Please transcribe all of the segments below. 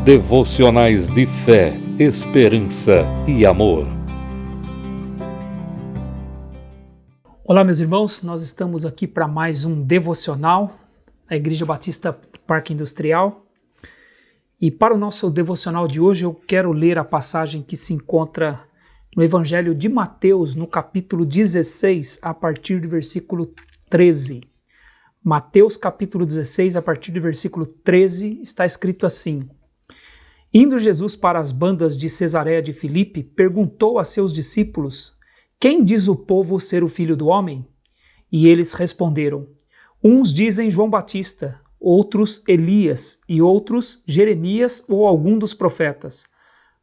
Devocionais de fé, esperança e amor. Olá, meus irmãos, nós estamos aqui para mais um devocional da Igreja Batista Parque Industrial. E para o nosso devocional de hoje, eu quero ler a passagem que se encontra no Evangelho de Mateus, no capítulo 16, a partir do versículo 13. Mateus, capítulo 16, a partir do versículo 13, está escrito assim: Indo Jesus para as bandas de Cesareia de Filipe, perguntou a seus discípulos: Quem diz o povo ser o Filho do Homem? E eles responderam: Uns dizem João Batista, outros Elias, e outros Jeremias ou algum dos profetas.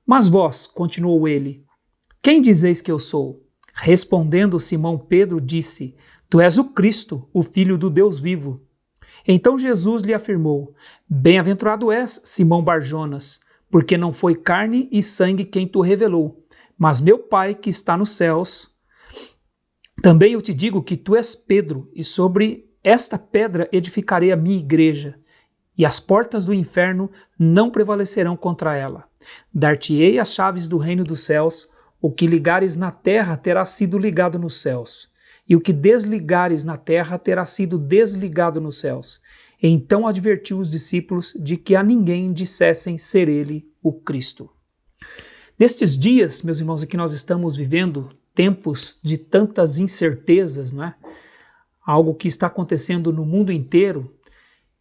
Mas vós, continuou ele, quem dizeis que eu sou? Respondendo Simão Pedro, disse: Tu és o Cristo, o Filho do Deus vivo. Então Jesus lhe afirmou: Bem-aventurado és, Simão Barjonas, porque não foi carne e sangue quem tu revelou, mas meu Pai que está nos céus. Também eu te digo que tu és Pedro, e sobre esta pedra edificarei a minha igreja, e as portas do inferno não prevalecerão contra ela. Dar-te-ei as chaves do reino dos céus. O que ligares na terra terá sido ligado nos céus, e o que desligares na terra terá sido desligado nos céus. Então advertiu os discípulos de que a ninguém dissessem ser ele o Cristo. Nestes dias, meus irmãos, em que nós estamos vivendo tempos de tantas incertezas, não é? Algo que está acontecendo no mundo inteiro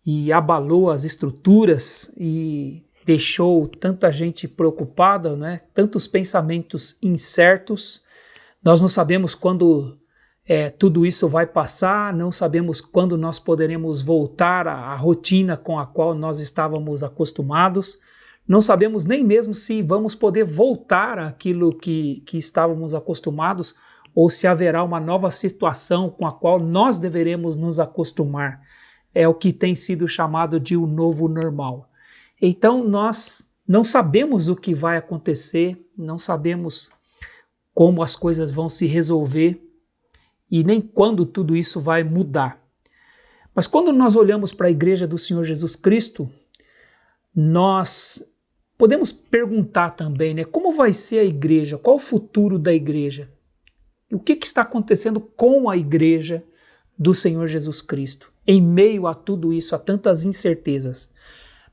e abalou as estruturas e deixou tanta gente preocupada, não é? Tantos pensamentos incertos. Nós não sabemos quando tudo isso vai passar, não sabemos quando nós poderemos voltar à rotina com a qual nós estávamos acostumados, não sabemos nem mesmo se vamos poder voltar àquilo que estávamos acostumados ou se haverá uma nova situação com a qual nós deveremos nos acostumar. É o que tem sido chamado de o novo normal. Então nós não sabemos o que vai acontecer, não sabemos como as coisas vão se resolver e nem quando tudo isso vai mudar. Mas quando nós olhamos para a igreja do Senhor Jesus Cristo, nós podemos perguntar também, né, como vai ser a igreja? Qual o futuro da igreja? O que está acontecendo com a igreja do Senhor Jesus Cristo? Em meio a tudo isso, a tantas incertezas.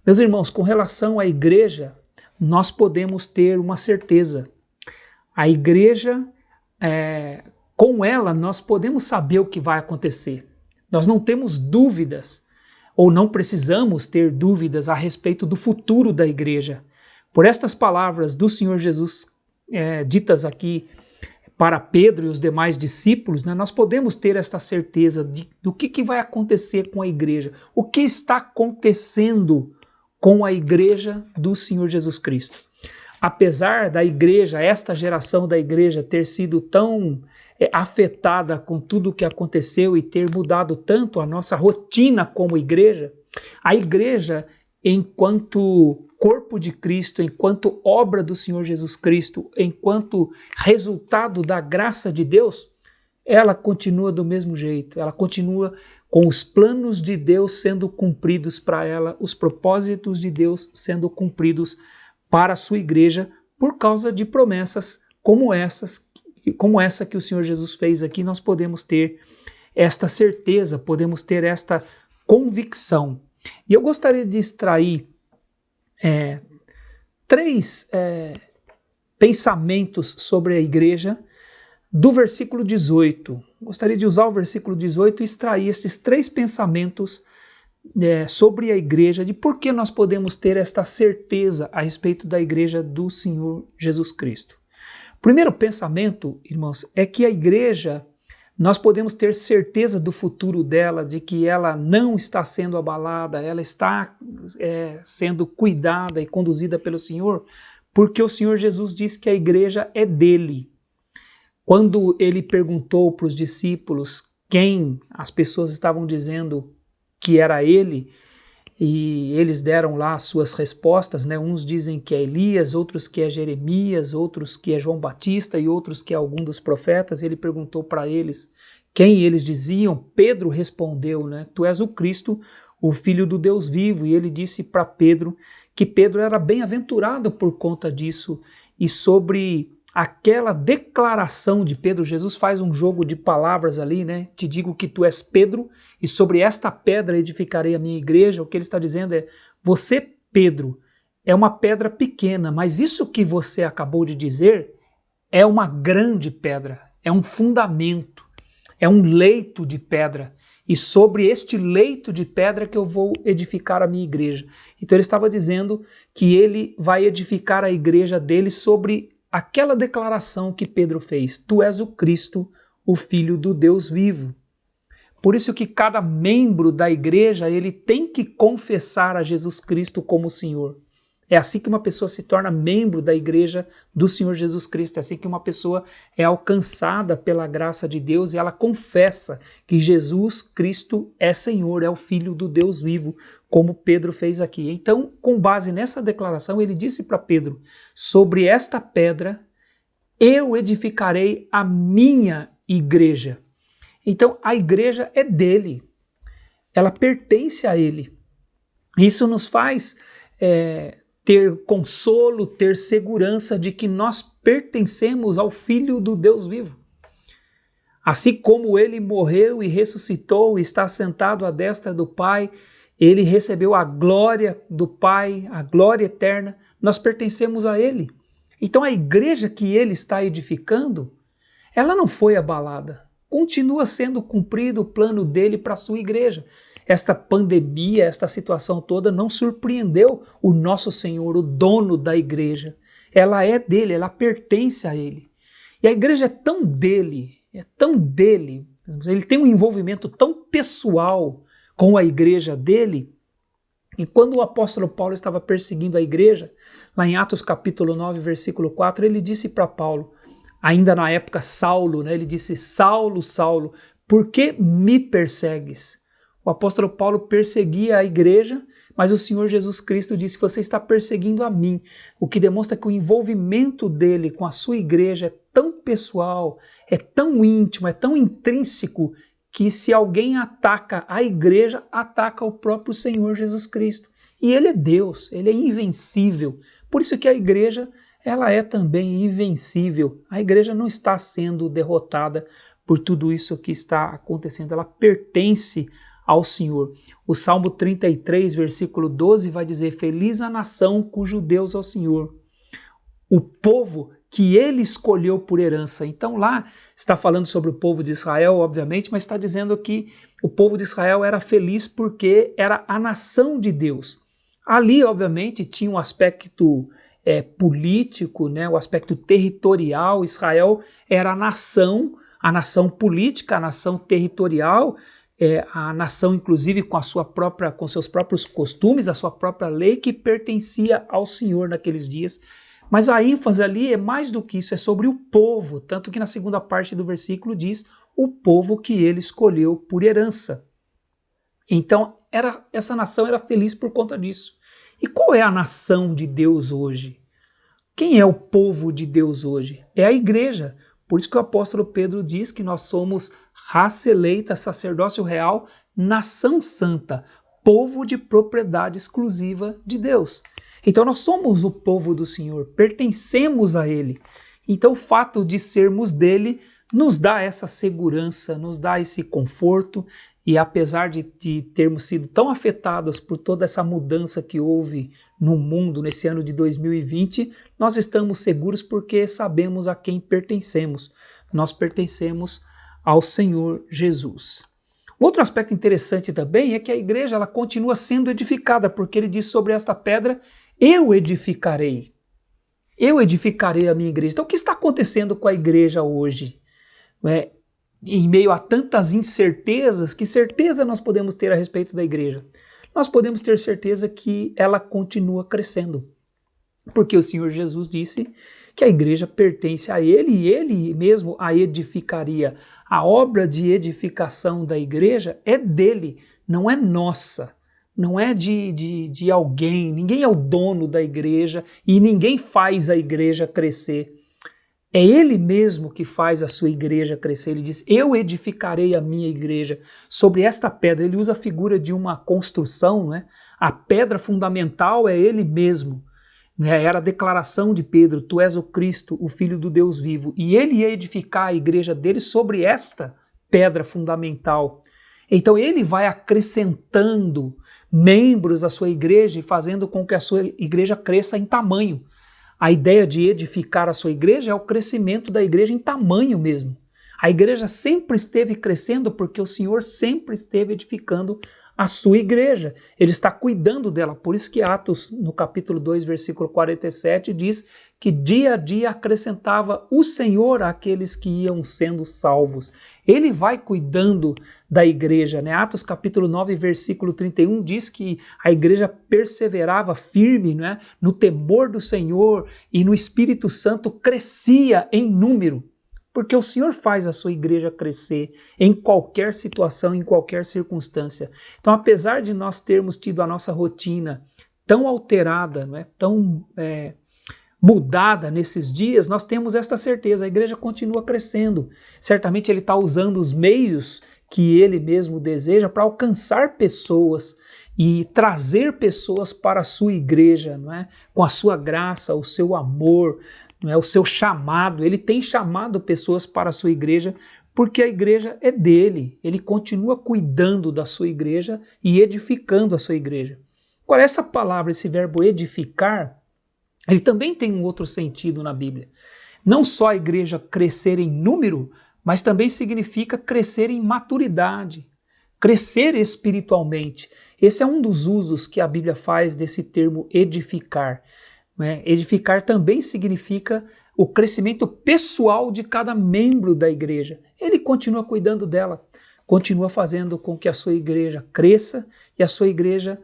Meus irmãos, com relação à igreja, nós podemos ter uma certeza. A igreja, com ela, nós podemos saber o que vai acontecer. Nós não temos dúvidas, ou não precisamos ter dúvidas a respeito do futuro da igreja. Por estas palavras do Senhor Jesus, ditas aqui para Pedro e os demais discípulos, né, nós podemos ter esta certeza do que vai acontecer com a igreja. O que está acontecendo com a igreja do Senhor Jesus Cristo. Apesar da igreja, esta geração da igreja ter sido tão afetada com tudo o que aconteceu e ter mudado tanto a nossa rotina como igreja, a igreja, enquanto corpo de Cristo, enquanto obra do Senhor Jesus Cristo, enquanto resultado da graça de Deus, ela continua do mesmo jeito, ela continua com os planos de Deus sendo cumpridos para ela, os propósitos de Deus sendo cumpridos para a sua igreja, por causa de promessas como essa que o Senhor Jesus fez aqui. Nós podemos ter esta certeza, podemos ter esta convicção. E eu gostaria de extrair três pensamentos sobre a igreja do versículo 18. Gostaria de usar o versículo 18 e extrair esses três pensamentos sobre a igreja, de por que nós podemos ter esta certeza a respeito da igreja do Senhor Jesus Cristo. O primeiro pensamento, irmãos, é que a igreja, nós podemos ter certeza do futuro dela, de que ela não está sendo abalada, ela está sendo cuidada e conduzida pelo Senhor, porque o Senhor Jesus disse que a igreja é dele. Quando ele perguntou para os discípulos quem as pessoas estavam dizendo que era ele, e eles deram lá as suas respostas, né? Uns dizem que é Elias, outros que é Jeremias, outros que é João Batista e outros que é algum dos profetas. Ele perguntou para eles quem eles diziam. Pedro respondeu, né? Tu és o Cristo, o Filho do Deus vivo. E ele disse para Pedro que Pedro era bem-aventurado por conta disso. E sobre aquela declaração de Pedro, Jesus faz um jogo de palavras ali, né? Te digo que tu és Pedro, e sobre esta pedra edificarei a minha igreja. O que ele está dizendo é, você, Pedro, é uma pedra pequena, mas isso que você acabou de dizer é uma grande pedra, é um fundamento, é um leito de pedra. E sobre este leito de pedra que eu vou edificar a minha igreja. Então ele estava dizendo que ele vai edificar a igreja dele sobre aquela declaração que Pedro fez. Tu és o Cristo, o Filho do Deus vivo. Por isso que cada membro da igreja ele tem que confessar a Jesus Cristo como Senhor. É assim que uma pessoa se torna membro da igreja do Senhor Jesus Cristo. É assim que uma pessoa é alcançada pela graça de Deus e ela confessa que Jesus Cristo é Senhor, é o Filho do Deus vivo, como Pedro fez aqui. Então, com base nessa declaração, ele disse para Pedro, sobre esta pedra eu edificarei a minha igreja. Então, a igreja é dele, ela pertence a ele. Isso nos faz ter consolo, ter segurança de que nós pertencemos ao Filho do Deus vivo. Assim como ele morreu e ressuscitou e está sentado à destra do Pai, ele recebeu a glória do Pai, a glória eterna, nós pertencemos a ele. Então a igreja que ele está edificando, ela não foi abalada. Continua sendo cumprido o plano dele para a sua igreja. Esta pandemia, esta situação toda não surpreendeu o nosso Senhor, o dono da igreja. Ela é dele, ela pertence a ele. E a igreja é tão dele, ele tem um envolvimento tão pessoal com a igreja dele, e quando o apóstolo Paulo estava perseguindo a igreja, lá em Atos capítulo 9, versículo 4, ele disse para Paulo, ainda na época Saulo, né, ele disse, Saulo, Saulo, por que me persegues? O apóstolo Paulo perseguia a igreja, mas o Senhor Jesus Cristo disse, você está perseguindo a mim, o que demonstra que o envolvimento dele com a sua igreja é tão pessoal, é tão íntimo, é tão intrínseco, que se alguém ataca a igreja, ataca o próprio Senhor Jesus Cristo. E ele é Deus, ele é invencível. Por isso que a igreja, ela é também invencível. A igreja não está sendo derrotada por tudo isso que está acontecendo, ela pertence ao Senhor. O Salmo 33, versículo 12 vai dizer, feliz a nação cujo Deus é o Senhor, o povo que ele escolheu por herança. Então lá está falando sobre o povo de Israel, obviamente, mas está dizendo que o povo de Israel era feliz porque era a nação de Deus. Ali, obviamente, tinha um aspecto político, né, o aspecto territorial. Israel era a nação política, a nação territorial, a nação, inclusive, com seus próprios costumes, a sua própria lei, que pertencia ao Senhor naqueles dias. Mas a ênfase ali é mais do que isso, é sobre o povo, tanto que na segunda parte do versículo diz o povo que ele escolheu por herança. Então, essa nação era feliz por conta disso. E qual é a nação de Deus hoje? Quem é o povo de Deus hoje? É a igreja. Por isso que o apóstolo Pedro diz que nós somos raça eleita, sacerdócio real, nação santa, povo de propriedade exclusiva de Deus. Então nós somos o povo do Senhor, pertencemos a Ele. Então o fato de sermos dele nos dá essa segurança, nos dá esse conforto, e apesar de termos sido tão afetados por toda essa mudança que houve no mundo nesse ano de 2020, nós estamos seguros porque sabemos a quem pertencemos. Nós pertencemos ao Senhor Jesus. Outro aspecto interessante também é que a igreja ela continua sendo edificada, porque ele diz sobre esta pedra, eu edificarei a minha igreja. Então o que está acontecendo com a igreja hoje? Em meio a tantas incertezas, que certeza nós podemos ter a respeito da igreja? Nós podemos ter certeza que ela continua crescendo, porque o Senhor Jesus disse que a igreja pertence a Ele e Ele mesmo a edificaria. A obra de edificação da igreja é dele, não é nossa, não é de alguém, ninguém é o dono da igreja e ninguém faz a igreja crescer. É Ele mesmo que faz a sua igreja crescer. Ele diz, eu edificarei a minha igreja sobre esta pedra. Ele usa a figura de uma construção, não é? A pedra fundamental é Ele mesmo. Era a declaração de Pedro, tu és o Cristo, o Filho do Deus vivo. E ele ia edificar a igreja dele sobre esta pedra fundamental. Então ele vai acrescentando membros à sua igreja e fazendo com que a sua igreja cresça em tamanho. A ideia de edificar a sua igreja é o crescimento da igreja em tamanho mesmo. A igreja sempre esteve crescendo porque o Senhor sempre esteve edificando a sua igreja. Ele está cuidando dela. Por isso que Atos, no capítulo 2, versículo 47, diz que dia a dia acrescentava o Senhor àqueles que iam sendo salvos. Ele vai cuidando da igreja, né? Atos capítulo 9, versículo 31 diz que a igreja perseverava firme, né? No temor do Senhor e no Espírito Santo crescia em número. Porque o Senhor faz a sua igreja crescer em qualquer situação, em qualquer circunstância. Então, apesar de nós termos tido a nossa rotina tão alterada, não é? Tão mudada nesses dias, nós temos esta certeza, a igreja continua crescendo. Certamente Ele está usando os meios que Ele mesmo deseja para alcançar pessoas e trazer pessoas para a sua igreja, não é? Com a sua graça, o seu amor, não é? O seu chamado. Ele tem chamado pessoas para a sua igreja porque a igreja é dele. Ele continua cuidando da sua igreja e edificando a sua igreja. Agora, essa palavra, esse verbo edificar, ele também tem um outro sentido na Bíblia. Não só a igreja crescer em número, mas também significa crescer em maturidade, crescer espiritualmente. Esse é um dos usos que a Bíblia faz desse termo edificar. Edificar também significa o crescimento pessoal de cada membro da igreja. Ele continua cuidando dela, continua fazendo com que a sua igreja cresça e a sua igreja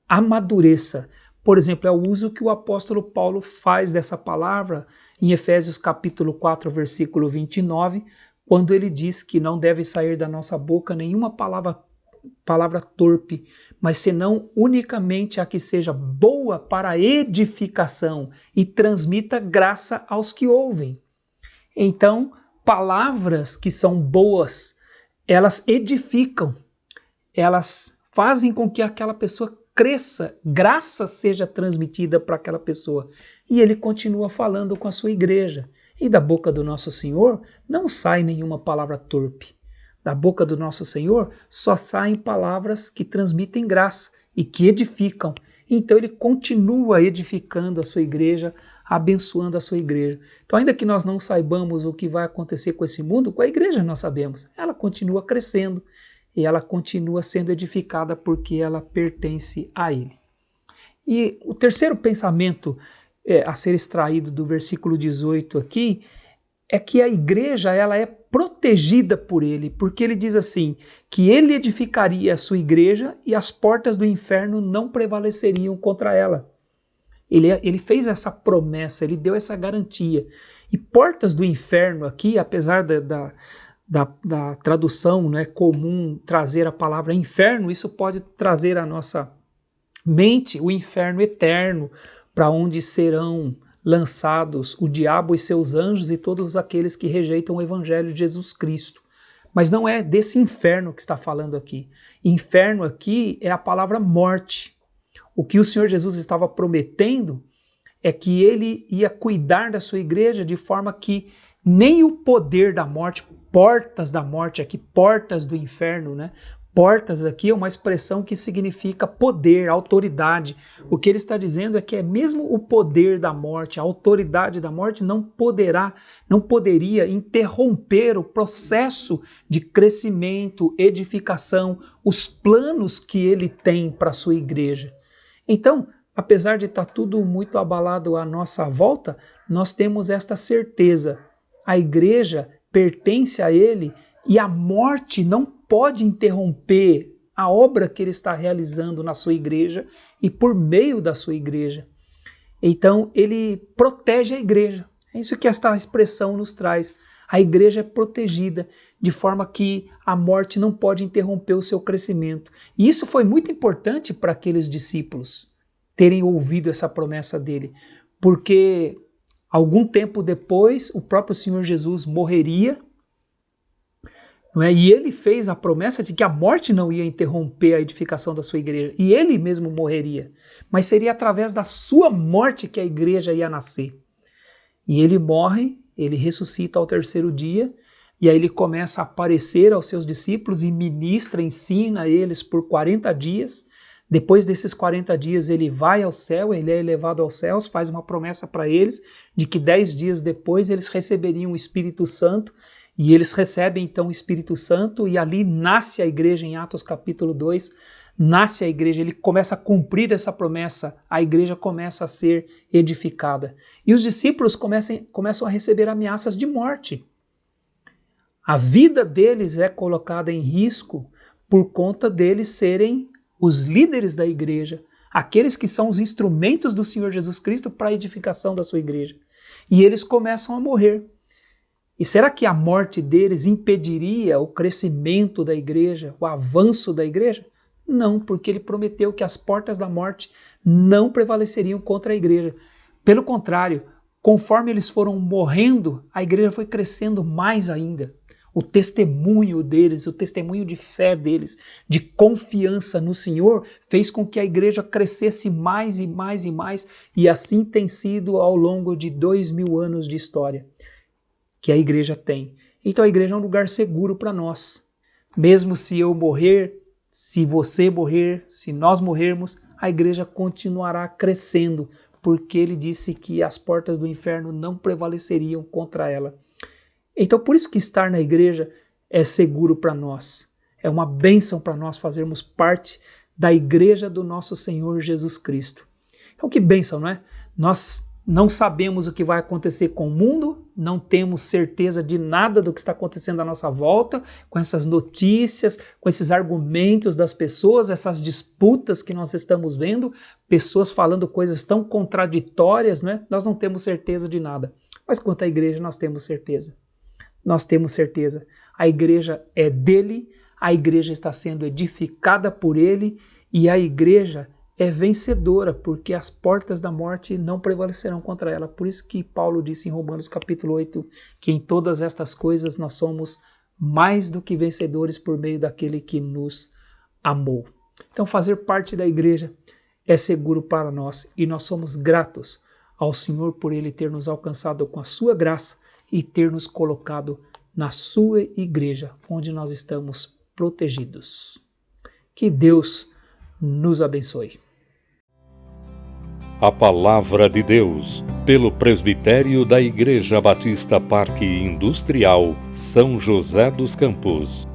amadureça. Por exemplo, é o uso que o apóstolo Paulo faz dessa palavra em Efésios capítulo 4, versículo 29, quando ele diz que não deve sair da nossa boca nenhuma palavra torpe, mas senão unicamente a que seja boa para a edificação e transmita graça aos que ouvem. Então, palavras que são boas, elas edificam, elas fazem com que aquela pessoa cresça, graça seja transmitida para aquela pessoa. E ele continua falando com a sua igreja. E da boca do nosso Senhor não sai nenhuma palavra torpe. Da boca do nosso Senhor só saem palavras que transmitem graça e que edificam. Então ele continua edificando a sua igreja, abençoando a sua igreja. Então, ainda que nós não saibamos o que vai acontecer com esse mundo, com a igreja nós sabemos. Ela continua crescendo e ela continua sendo edificada porque ela pertence a Ele. E o terceiro pensamento a ser extraído do versículo 18 aqui é que a igreja ela é protegida por ele, porque ele diz assim, que ele edificaria a sua igreja e as portas do inferno não prevaleceriam contra ela. Ele fez essa promessa, ele deu essa garantia. E portas do inferno aqui, apesar da tradução, não é comum trazer a palavra inferno, isso pode trazer à nossa mente o inferno eterno, para onde serão lançados o diabo e seus anjos e todos aqueles que rejeitam o evangelho de Jesus Cristo. Mas não é desse inferno que está falando aqui. Inferno aqui é a palavra morte. O que o Senhor Jesus estava prometendo é que ele ia cuidar da sua igreja de forma que nem o poder da morte, portas da morte aqui, portas do inferno, né? Portas aqui é uma expressão que significa poder, autoridade. O que ele está dizendo é que mesmo o poder da morte, a autoridade da morte não poderia interromper o processo de crescimento, edificação, os planos que ele tem para a sua igreja. Então, apesar de estar tudo muito abalado à nossa volta, nós temos esta certeza. A igreja pertence a ele e a morte não pode interromper a obra que ele está realizando na sua igreja e por meio da sua igreja. Então, ele protege a igreja. É isso que esta expressão nos traz. A igreja é protegida de forma que a morte não pode interromper o seu crescimento. E isso foi muito importante para aqueles discípulos terem ouvido essa promessa dele, porque Algum tempo depois, o próprio Senhor Jesus morreria, não é? E ele fez a promessa de que a morte não ia interromper a edificação da sua igreja. E ele mesmo morreria. Mas seria através da sua morte que a igreja ia nascer. E ele morre, ele ressuscita ao terceiro dia, e aí ele começa a aparecer aos seus discípulos e ministra, ensina a eles por 40 dias. Depois desses 40 dias ele vai ao céu, ele é elevado aos céus, faz uma promessa para eles de que 10 dias depois eles receberiam o Espírito Santo, e eles recebem então o Espírito Santo, e ali nasce a igreja em Atos capítulo 2, nasce a igreja, ele começa a cumprir essa promessa, a igreja começa a ser edificada. E os discípulos começam a receber ameaças de morte. A vida deles é colocada em risco por conta deles serem os líderes da igreja, aqueles que são os instrumentos do Senhor Jesus Cristo para a edificação da sua igreja. E eles começam a morrer. E será que a morte deles impediria o crescimento da igreja, o avanço da igreja? Não, porque ele prometeu que as portas da morte não prevaleceriam contra a igreja. Pelo contrário, conforme eles foram morrendo, a igreja foi crescendo mais ainda. O testemunho deles, o testemunho de fé deles, de confiança no Senhor, fez com que a igreja crescesse mais e mais e mais, e assim tem sido ao longo de 2000 anos de história que a igreja tem. Então a igreja é um lugar seguro para nós. Mesmo se eu morrer, se você morrer, se nós morrermos, a igreja continuará crescendo, porque ele disse que as portas do inferno não prevaleceriam contra ela. Então por isso que estar na igreja é seguro para nós. É uma bênção para nós fazermos parte da igreja do nosso Senhor Jesus Cristo. Então que bênção, não é? Nós não sabemos o que vai acontecer com o mundo, não temos certeza de nada do que está acontecendo à nossa volta, com essas notícias, com esses argumentos das pessoas, essas disputas que nós estamos vendo, pessoas falando coisas tão contraditórias, né? Nós não temos certeza de nada. Mas quanto à igreja, nós temos certeza. Nós temos certeza. A igreja é dele, a igreja está sendo edificada por ele, e a igreja é vencedora, porque as portas da morte não prevalecerão contra ela. Por isso que Paulo disse em Romanos capítulo 8, que em todas estas coisas nós somos mais do que vencedores por meio daquele que nos amou. Então fazer parte da igreja é seguro para nós, e nós somos gratos ao Senhor por ele ter nos alcançado com a sua graça e ter nos colocado na sua igreja, onde nós estamos protegidos. Que Deus nos abençoe. A Palavra de Deus, pelo presbitério da Igreja Batista Parque Industrial, São José dos Campos.